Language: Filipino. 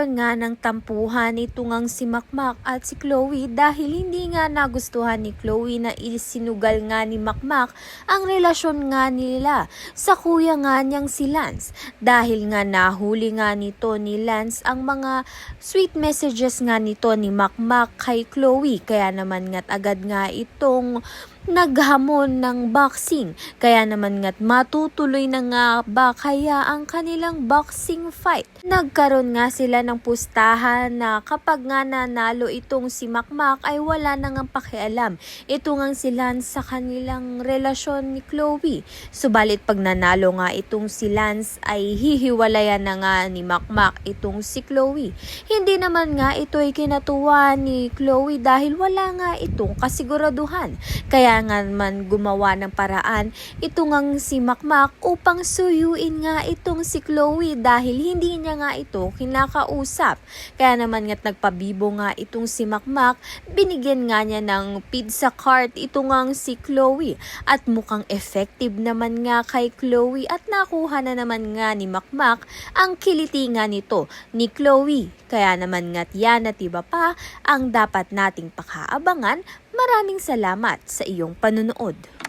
Nagkaroon nga ng tampuhan ito ngang si Makmak at si Chloe dahil hindi nga nagustuhan ni Chloe na isinugal nga ni Makmak ang relasyon nga nila sa kuya nga niyang si Lance. Dahil nga nahuli nga nito ni Lance ang mga sweet messages nga nito ni Makmak kay Chloe. Kaya naman nga't agad nga itong naghamon ng boxing. Kaya naman nga't matutuloy na nga ba kaya ang kanilang boxing fight. Nagkaroon nga sila ng pustahan na kapag nga nanalo itong si Makmak ay wala na nga pakialam. Ito nga si Lance sa kanilang relasyon ni Chloe. Subalit pag nanalo nga itong si Lance ay hihiwalayan na nga ni Makmak itong si Chloe. Hindi naman nga ito ay kinatuwa ni Chloe dahil wala nga itong kasiguraduhan. Kaya nga man gumawa ng paraan ito ngang si Makmak upang suyuin nga itong si Chloe dahil hindi niya nga ito kinakausap. Kaya naman nga't nagpabibo nga itong si Makmak, binigyan nga niya ng pizza cart ito ngang si Chloe at mukhang effective naman nga kay Chloe at nakuha na naman nga ni Makmak ang kiliti nga nito ni Chloe. Kaya naman nga't yan at iba pa ang dapat nating pakaabangan. Maraming salamat sa iyong panunood.